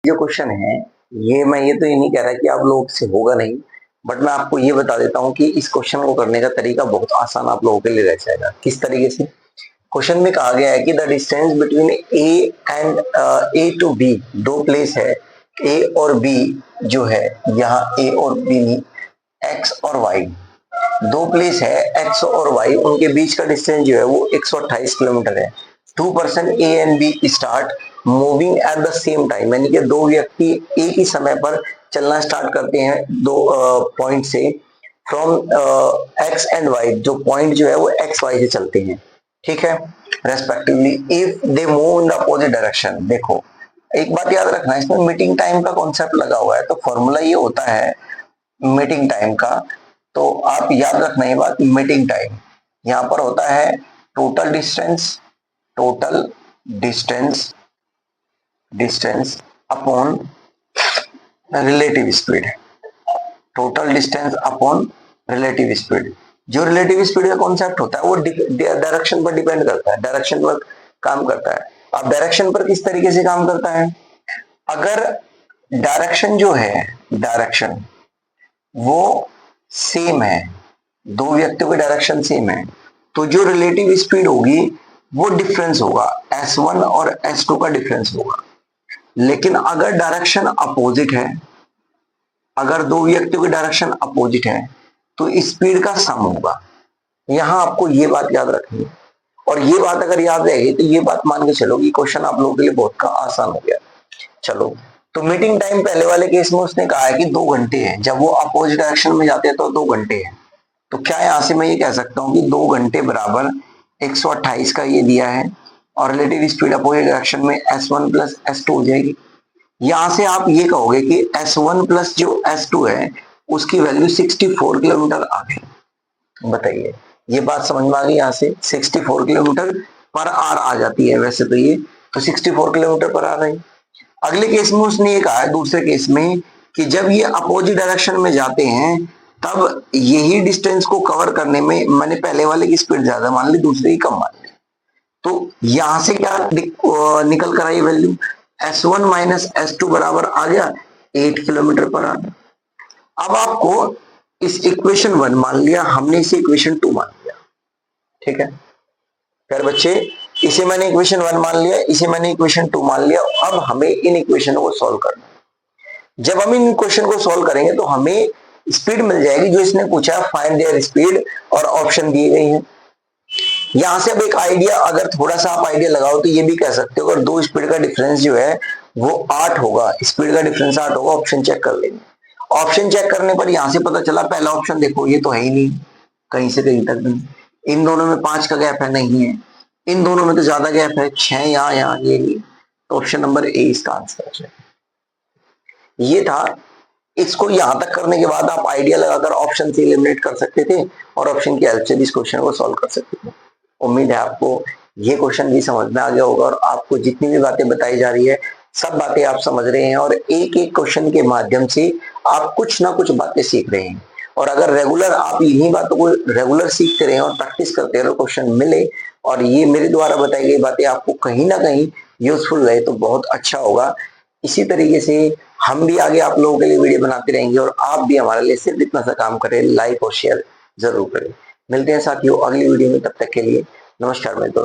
जो क्वेश्चन है ये तो ये नहीं कह रहा कि आप लोगों से होगा नहीं, बट मैं आपको ये बता देता हूँ कि इस क्वेश्चन को करने का तरीका बहुत आसान आप लोगों के लिए रह जाएगा। किस तरीके से? क्वेश्चन में कहा गया है कि the distance between A and A to B, दो प्लेस है ए और बी जो है, यहाँ ए और बी नहीं, एक्स और वाई दो प्लेस है एक्स और वाई, उनके बीच का डिस्टेंस जो है वो 128 किलोमीटर है। Two person A and B start moving at the same time, यानी कि दो व्यक्ति एक ही समय पर चलना स्टार्ट करते हैं दो पॉइंट से, फ्रॉम एक्स एंड वाई, जो पॉइंट जो है वो एक्स वाई से चलते हैं, ठीक है, respectively, if they move in the opposite direction. देखो एक बात याद रखना, इसमें मीटिंग टाइम का कॉन्सेप्ट लगा हुआ है, तो फॉर्मूला ये होता है मीटिंग टाइम का, तो आप याद रखना ये बात, मीटिंग टाइम यहां पर होता है total distance, total distance distance upon relative speed, total distance upon relative speed. जो रिलेटिव स्पीड का कॉन्सेप्ट होता है वो डायरेक्शन पर डिपेंड करता है, डायरेक्शन पर काम करता है। अब डायरेक्शन पर किस तरीके से काम करता है? अगर डायरेक्शन जो है, डायरेक्शन वो सेम है, दो व्यक्तियों की डायरेक्शन सेम है, तो जो रिलेटिव स्पीड होगी वो डिफरेंस होगा, S1 और S2 का डिफरेंस होगा। लेकिन अगर डायरेक्शन अपोजिट है, अगर दो व्यक्तियों की डायरेक्शन अपोजिट है, तो स्पीड का सम होगा। यहां आपको ये बात याद रखनी है, और ये बात अगर याद रहेगी तो ये बात मान के चलो कि क्वेश्चन आप लोगों के लिए बहुत का आसान हो गया। चलो, तो मीटिंग टाइम पहले वाले केस में उसने कहा है कि 2 घंटे है, जब वो अपोजिट डायरेक्शन में जाते हैं तो 2 घंटे है। तो क्या यहां से मैं ये कह सकता हूं कि 2 घंटे बराबर 128 का ये दिया है, और रिलेटिव स्पीड अपोजिट डायरेक्शन में S1 प्लस S2 हो जाएगी। यहां से आप ये कहोगे कि S1 प्लस जो S2 है उसकी वैल्यू 64 किलोमीटर आ गई। बताइए, ये बात समझ में आ गई? यहां से 64 किलोमीटर पर आवर आ जाती है वैसे तो ये, तो 64 किलोमीटर पर आ रही। अगले केस में उसने ये कहा है, दूसरे केस में, कि जब ये अपोजिट डायरेक्शन में जाते हैं तब यही डिस्टेंस को कवर करने में मैंने पहले वाले की स्पीड ज्यादा मान ली, दूसरे की कम मान ली। तो यहां से क्या निकल कर I value? S1 minus S2 बराबर आ गया 8 किलोमीटर पर आवर। अब आपको इस इक्वेशन 1 मान लिया हमने, इसे इक्वेशन 2 मान लिया, ठीक है फिर बच्चे, इसे मैंने इक्वेशन 1 मान लिया, इसे मैंने इक्वेशन 2 मान लिया। अब हमें इन इक्वेशनों को सॉल्व करना है। जब हम इन क्वेश्चन को सॉल्व करेंगे तो हमें स्पीड मिल जाएगी जो इसने पूछा, फाइंड देयर स्पीड, और ऑप्शन दिए गए हैं। यहां से अब एक आइडिया, अगर थोड़ा सा आप आइडिया लगाओ तो ये भी कह सकते हो, अगर दो स्पीड का डिफरेंस जो है वो 8 होगा, स्पीड का डिफरेंस 8 होगा, ऑप्शन चेक कर लेंगे। ऑप्शन चेक करने पर यहां से पता चला, पहला ऑप्शन देखो ये तो है ही नहीं, कहीं से कहीं तक नहीं, इन दोनों में 5 का गैप है, नहीं है, इन दोनों में तो ज्यादा गैप है, 6 यहाँ यहाँ, ये नहीं, तो ऑप्शन नंबर ए इसका आंसर है। ये था। इसको यहां तक करने के बाद आप आइडिया लगाकर ऑप्शन से एलिमिनेट कर सकते थे और ऑप्शन की हेल्प से भी इस क्वेश्चन को सॉल्व कर सकते थे। उम्मीद है आपको ये क्वेश्चन भी समझ में आ गया होगा, और आपको जितनी भी बातें बताई जा रही है सब बातें आप समझ रहे हैं, और एक एक क्वेश्चन के माध्यम से आप कुछ ना कुछ बातें सीख रहे हैं। और अगर रेगुलर आप इन्हीं बातों को रेगुलर सीखते रहे और प्रैक्टिस करते रहे, क्वेश्चन मिले और ये मेरे द्वारा बताई गई बातें आपको कहीं ना कहीं यूजफुल रहे तो बहुत अच्छा होगा। इसी तरीके से हम भी आगे आप लोगों के लिए वीडियो बनाते रहेंगे, और आप भी हमारे लिए सिर्फ इतना सा काम करें, लाइक और शेयर जरूर करें। मिलते हैं साथियों अगली वीडियो में, तब तक के लिए नमस्कार मेरे दोस्त।